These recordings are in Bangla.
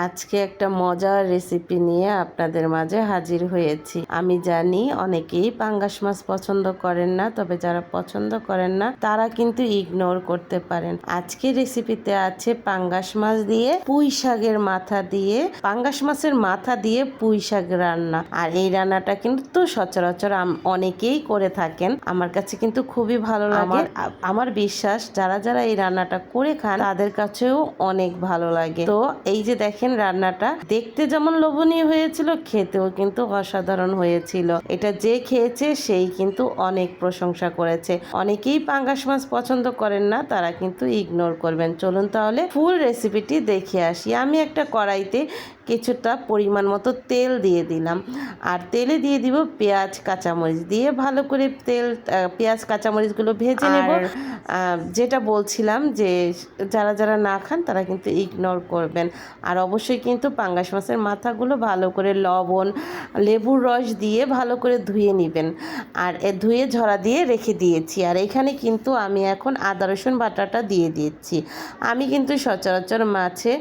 আজকে একটা মজার রেসিপি নিয়ে আপনাদের মাঝে হাজির হয়েছি। আমি জানি অনেকেই পাঙ্গাস মাছ পছন্দ করেন না, তবে যারা পছন্দ করেন না তারা কিন্তু ইগনোর করতে পারেন। আজকে রেসিপিতে আছে পাঙ্গাস মাছ দিয়ে পুঁই শাকের মাথা দিয়ে, পাঙ্গাস মাছের মাথা দিয়ে পুঁই শাক রান্না। আর এই রান্নাটা কিন্তু সচরাচর অনেকেই করে থাকেন। আমার কাছে কিন্তু খুবই ভালো লাগে। আমার বিশ্বাস যারা যারা এই রান্নাটা করে খান তাদের কাছেও অনেক ভালো লাগে। তো এই যে দেখেন রান্নাটা দেখতে যেমন লোভনীয় হয়েছিল, খেতেও কিন্তু অসাধারণ হয়েছিল। এটা যে খেয়েছে সেই কিন্তু অনেক প্রশংসা করেছে। অনেকেই পাঙ্গাস মাছ পছন্দ করেন না, তারা কিন্তু ইগনোর করবেন। চলুন তাহলে ফুল রেসিপিটি দেখে আসি। আমি একটা কড়াইতে কিছুটা পরিমাণ মতো তেল দিয়ে দিলাম, আর তেলে দিয়ে দিব পেঁয়াজ কাঁচামরিচ দিয়ে ভালো করে পেঁয়াজ কাঁচামরিচগুলো ভেজে নেব। যেটা বলছিলাম যে যারা যারা না খান তারা কিন্তু ইগনোর করবেন। আর অবশ্যই কিন্তু পাঙ্গাস মাছের মাথাগুলো ভালো করে লবণ লেবুর রস দিয়ে ভালো করে ধুয়ে নেবেন। আর ধুয়ে ঝরা দিয়ে রেখে দিয়েছি। আর এখানে কিন্তু আমি এখন আদা রসুন বাটাটা দিয়ে দিচ্ছি। আমি কিন্তু সচরাচর মাছে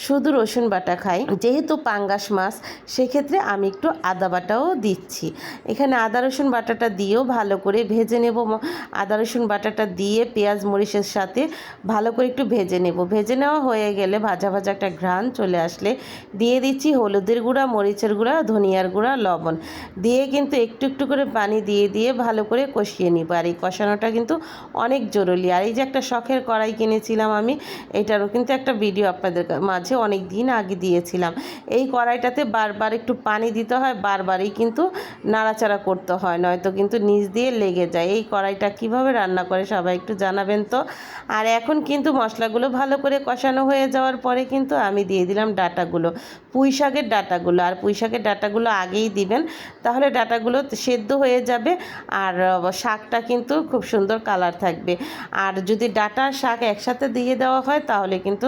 শুধু রসুন বাটা খাই, যেহেতু পাঙ্গাস মাছ সেক্ষেত্রে আমি একটু আদা বাটাও দিচ্ছি। এখানে আদা রসুন বাটাটা দিয়েও ভালো করে ভেজে নেব। আদা রসুন বাটাটা দিয়ে পেঁয়াজ মরিচের সাথে ভালো করে একটু ভেজে নেব। ভেজে নেওয়া হয়ে গেলে ভাজা ভাজা একটা ঘ্রাণ চলে আসলে দিয়ে দিচ্ছি হলুদের গুঁড়া, মরিচের গুঁড়া, ধনিয়ার গুঁড়া, লবণ দিয়ে কিন্তু একটু একটু করে পানি দিয়ে দিয়ে ভালো করে কষিয়ে নিব। আর এই কষানোটা কিন্তু অনেক জরুরি। আর এই যে একটা শখের কড়াই কিনেছিলাম আমি, এটারও কিন্তু একটা ভিডিও আপনাদের মাঝে অনেক দিন আগে দিয়েছিলাম। এই কড়াইটাতে বারবার একটু পানি দিতে হয়, বারবারই কিন্তু নাড়াচাড়া করতে হয়, নয়তো কিন্তু নিচ দিয়ে লেগে যায়। এই কড়াইটা কিভাবে রান্না করে সবাই একটু জানাবেন তো। আর এখন কিন্তু মশলাগুলো ভালো করে কষানো হয়ে যাওয়ার পরে কিন্তু আমি দিয়ে দিলাম ডাঁটাগুলো, পুঁই শাকের ডাঁটাগুলো। আর পুঁই শাকের ডাঁটাগুলো আগেই দিবেন, তাহলে ডাঁটাগুলো সেদ্ধ হয়ে যাবে আর শাকটা কিন্তু খুব সুন্দর কালার থাকবে। আর যদি ডাঁটা শাক একসাথে দিয়ে দেওয়া হয় তাহলে কিন্তু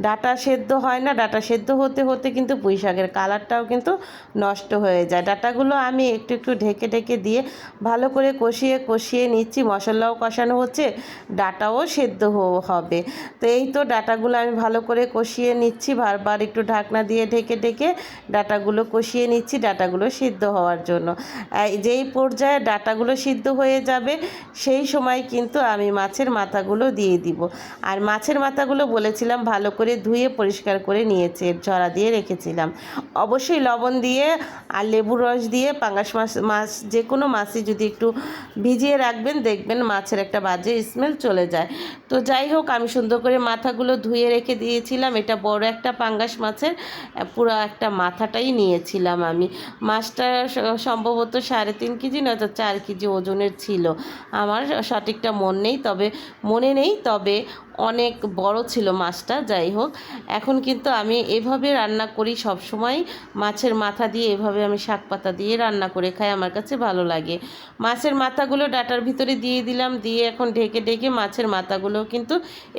ডাঁটা সেদ্ধ হয় না। ডাঁটা সেদ্ধ হতে হতে কিন্তু পুঁই শাকের কালারটাও কিন্তু নষ্ট হয়ে যায়। ডাঁটাগুলো আমি একটু একটু ঢেকে ঢেকে দিয়ে ভালো করে কষিয়ে কষিয়ে নিচ্ছি। মশলাও কষানো হচ্ছে, ডাঁটাও সেদ্ধ হবে। তো এই তো ডাঁটাগুলো আমি ভালো করে কষিয়ে নিচ্ছি, বারবার একটু ঢাকনা দিয়ে ঢেকে ঢেকে ডাঁটাগুলো কষিয়ে নিচ্ছি ডাঁটাগুলো সিদ্ধ হওয়ার জন্য। যেই পর্যায়ে ডাঁটাগুলো সিদ্ধ হয়ে যাবে সেই সময় কিন্তু আমি মাছের মাথাগুলো দিয়ে দিব। আর মাছের মাথাগুলো বলেছিলাম ভালো করে ধুয়ে পরিষ্কার করে নিয়েছি, ঝরা দিয়ে রেখেছিলাম। অবশ্যই লবণ দিয়ে আর লেবুর রস দিয়ে পাঙ্গাস মাছ যে কোনো মাছই যদি একটু ভিজিয়ে রাখবেন, দেখবেন মাছের একটা বাজে স্মেল চলে যায়। তো যাই হোক, আমি সুন্দর করে মাথাগুলো ধুয়ে রেখে দিয়েছিলাম। এটা বড় একটা পাঙ্গাস মাছের পুরো একটা মাথাটাই নিয়েছিলাম আমি। মাছটা সম্ভবত 3.5 কেজি নয়তো 4 কেজি ওজনের ছিল। আমার সঠিকটা মনে নেই, তবে অনেক বড় ছিল মাছটা। যাই হোক, এখন কিন্তু আমি এভাবে রান্না করি সব সময়। মাছের মাথা দিয়ে এভাবে আমি শাক পাতা দিয়ে রান্না করে খাই, আমার কাছে ভালো লাগে। মাছের মাথাগুলো ডাঁটার ভিতরে দিয়ে দিলাম, দিয়ে এখন ঢেকে ঢেকে মাছের মাথাগুলো কিন্তু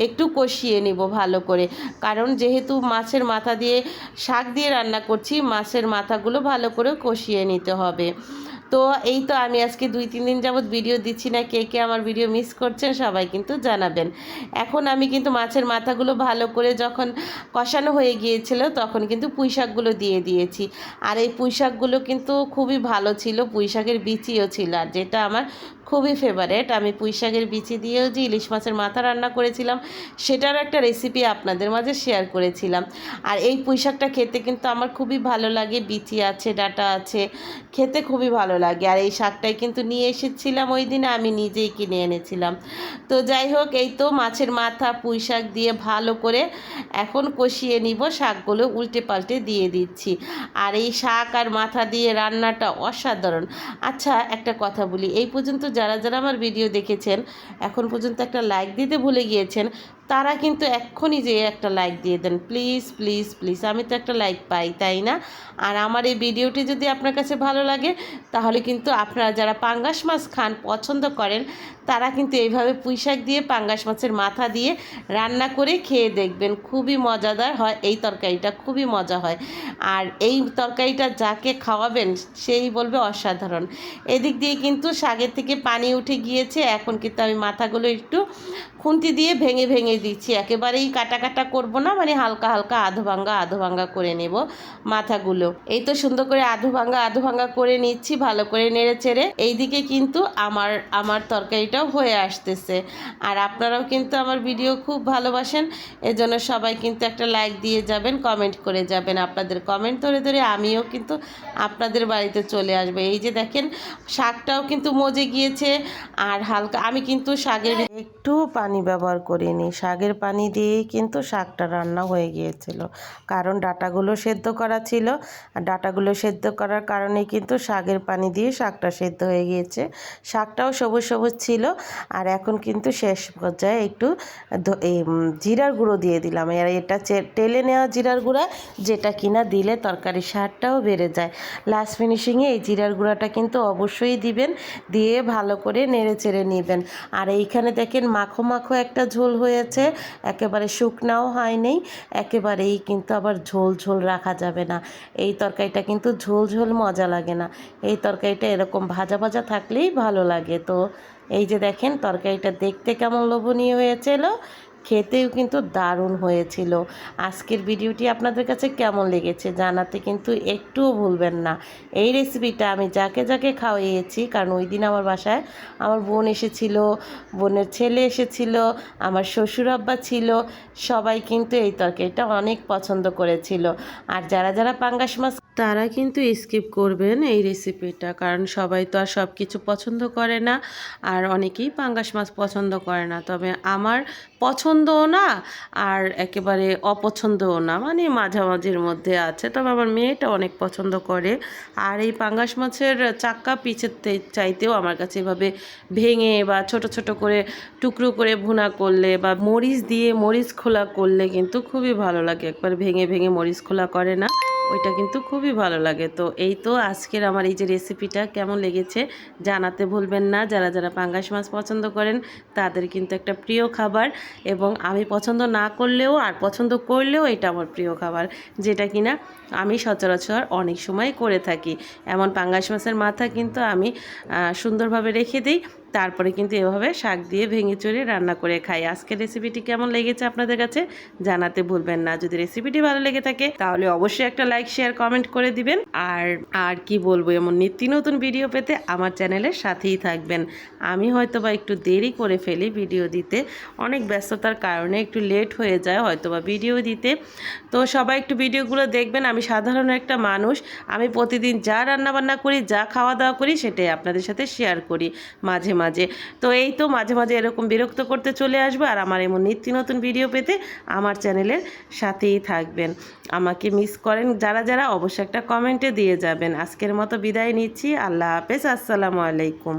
একটু কষিয়ে নেব ভালো করে। কারণ যেহেতু মাছের মাথা দিয়ে শাক দিয়ে রান্না করছি, মাছের মাথাগুলো ভালো করে কষিয়ে নিতে হবে। তো এই তো আমি আজকে 2-3 দিন যাবৎ ভিডিও দিচ্ছি না, কে কে আমার ভিডিও মিস করছেন সবাই কিন্তু জানাবেন। এখন আমি কিন্তু মাছের মাথাগুলো ভালো করে যখন কষানো হয়ে গিয়েছিল তখন কিন্তু পুঁই শাকগুলো দিয়ে দিয়েছি। আর এই পুঁই শাকগুলো কিন্তু খুবই ভালো ছিল, পুঁই শাকের বিচিও ছিল। আর যেটা আমার খুবই ফেভারেট, আমি পুঁই শাকের বিচি দিয়েও যে ইলিশ মাছের মাথা রান্না করেছিলাম সেটার একটা রেসিপি আপনাদের মাঝে শেয়ার করেছিলাম। আর এই পুঁই শাকটা খেতে কিন্তু আমার খুবই ভালো লাগে, বিচি আছে ডাঁটা আছে, খেতে খুবই ভালো লাগে। আর এই শাকটাই কিন্তু নিয়ে এসেছিলাম ওই দিনে, আমি নিজেই কিনে এনেছিলাম। তো যাই হোক, এই তো মাছের মাথা পুঁই শাক দিয়ে ভালো করে এখন কষিয়ে নিব। শাকগুলো উল্টে পাল্টে দিয়ে দিচ্ছি। আর এই শাক আর মাথা দিয়ে রান্নাটা অসাধারণ। আচ্ছা, একটা কথা বলি, এই পর্যন্ত যারা যারা আমার ভিডিও দেখেছেন এখন পর্যন্ত একটা লাইক দিতে ভুলে গিয়েছেন, তারা কিন্তু এক্ষুনি যে একটা লাইক দিয়ে দেন প্লিজ প্লিজ প্লিজ। আমি তো একটা লাইক পাই, তাই না? আর আমার এই ভিডিওটি যদি আপনার কাছে ভালো লাগে তাহলে কিন্তু আপনারা যারা পাঙ্গাস মাছ খান পছন্দ করেন তারা কিন্তু এইভাবে পুঁই শাক দিয়ে পাঙ্গাস মাছের মাথা দিয়ে রান্না করে খেয়ে দেখবেন, খুবই মজাদার হয়। এই তরকারিটা খুবই মজা হয়। আর এই তরকারিটা যাকে খাওয়াবেন সেই বলবে অসাধারণ। এদিক দিয়ে কিন্তু শাকের থেকে পানি উঠে গিয়েছে, এখন কিন্তু আমি মাথাগুলো একটু খুন্তি দিয়ে ভেঙে ভেঙে দিচ্ছি, একেবারেই কাটা কাটা করব না, মানে হালকা হালকা আধো ভাঙ্গা করে নেব মাথাগুলো। এই তো সুন্দর করে আধো ভাঙ্গা করে নিচ্ছি, ভালো করে নেড়ে চেড়ে। এইদিকে কিন্তু আমার তরকারিটাও হয়ে আসতেছে। আর আপনারাও কিন্তু আমার ভিডিও খুব ভালোবাসেন, এজন্য সবাই কিন্তু একটা লাইক দিয়ে যাবেন, কমেন্ট করে যাবেন। আপনাদের কমেন্ট ধরে ধরে আমিও কিন্তু আপনাদের বাড়িতে চলে আসবো। এই যে দেখেন শাকটাও কিন্তু মজে গিয়েছে। আর হালকা আমি কিন্তু শাকের একটু পানি ব্যবহার করিনি, শাকের পানি দিয়েই কিন্তু শাকটা রান্না হয়ে গিয়েছিল, কারণ ডাঁটাগুলো সেদ্ধ করা ছিল। আর ডাঁটাগুলো সেদ্ধ করার কারণে কিন্তু শাকের পানি দিয়ে শাকটা সেদ্ধ হয়ে গিয়েছে। শাকটাও সবুজ সবুজ ছিল। আর এখন কিন্তু শেষ পর্যায়ে একটু জিরার গুঁড়ো দিয়ে দিলাম। আর এটা টেলে নেওয়া জিরার গুঁড়া, যেটা কিনা দিলে তরকারির স্বাদটাও বেড়ে যায়। লাস্ট ফিনিশিংয়ে এই জিরার গুঁড়াটা কিন্তু অবশ্যই দিবেন, দিয়ে ভালো করে নেড়ে চেড়ে নেবেন। আর এইখানে দেখেন মাখো মাখো একটা ঝোল হয়েছে, একেবারে শুকনাও হয়নি, একেবারেই কিন্তু আবার ঝোল ঝোল রাখা যাবে না। এই তরকারিটা কিন্তু ঝোল ঝোল মজা লাগে না, এই তরকারিটা এরকম ভাজা ভাজা থাকলেই ভালো লাগে। তো এই যে দেখেন তরকারিটা দেখতে কেমন লোভনীয় হয়েছিল, খেতেও কিন্তু দারুণ হয়েছিল। আজকের ভিডিওটি আপনাদের কাছে কেমন লেগেছে জানাতে কিন্তু একটুও ভুলবেন না। এই রেসিপিটা আমি যাকে যাকে খাওয়াইয়েছি, কারণ ওই দিন আমার বাসায় আমার বোন এসেছিল, বোনের ছেলে এসেছিল, আমার শ্বশুর আব্বা ছিল, সবাই কিন্তু এই তরকারিটা অনেক পছন্দ করেছিল। আর যারা যারা পাঙ্গাস মাছ তারা কিন্তু স্কিপ করবেন এই রেসিপিটা, কারণ সবাই তো আর সব কিছু পছন্দ করে না, আর অনেকেই পাঙ্গাস মাছ পছন্দ করে না। তবে আমার পছন্দও না আর একেবারে অপছন্দও না, মানে মাঝামাঝির মধ্যে আছে। তবে আমার মেয়েটা অনেক পছন্দ করে। আর এই পাঙ্গাস মাছের চাক্কা পিছের চাইতেও আমার কাছে এভাবে ভেঙে বা ছোট ছোট করে টুকরো করে ভুনা করলে বা মরিচ দিয়ে মরিচ খোলা করলে কিন্তু খুবই ভালো লাগে। একবার ভেঙে ভেঙে মরিচ খোলা করে না, ওইটা কিন্তু খুবই ভালো লাগে। তো এই তো আজকের আমার এই যে রেসিপিটা কেমন লেগেছে জানাতে ভুলবেন না। যারা যারা পাঙ্গাস মাছ পছন্দ করেন তাদের কিন্তু একটা প্রিয় খাবার, এবং আমি পছন্দ না করলেও আর পছন্দ করলেও এটা আমার প্রিয় খাবার, যেটা কিনা আমি সচরাচর অনেক সময় করে থাকি। এমন পাঙ্গাস মাছের মাথা কিন্তু আমি সুন্দরভাবে রেখে দিই, তারপরে কিন্তু এভাবে শাক দিয়ে ভেঙে চুরে রান্না করে খাই। আজকের রেসিপিটি কেমন লেগেছে আপনাদের কাছে জানাতে ভুলবেন না। যদি রেসিপিটি ভালো লেগে থাকে তাহলে অবশ্যই একটা লাইক শেয়ার কমেন্ট করে দিবেন। আর কি বলবো, এমন নিত্য নতুন ভিডিও পেতে আমার চ্যানেলের সাথেই থাকবেন। আমি হয়তো বা একটু দেরি করে ফেলি ভিডিও দিতে, অনেক ব্যস্ততার কারণে একটু লেট হয়ে যায় হয়তো বা ভিডিও দিতে। তো সবাই একটু ভিডিওগুলো দেখবেন। আমি সাধারণ একটা মানুষ, আমি প্রতিদিন যা রান্নাবান্না করি, যা খাওয়া দাওয়া করি, সেটাই আপনাদের সাথে শেয়ার করি মাঝে মাঝে। তো এই তো মাঝে মাঝে এরকম বিরক্ত করতে চলে আসবো। আর আমার এমন নিত্য নতুন ভিডিও পেতে আমার চ্যানেলের সাথেই থাকবেন। আমাকে মিস করেন যারা যারা অবশ্যই একটা কমেন্টে দিয়ে যাবেন। আজকের মতো বিদায় নিচ্ছি। আল্লাহ হাফেজ, আসসালামু আলাইকুম।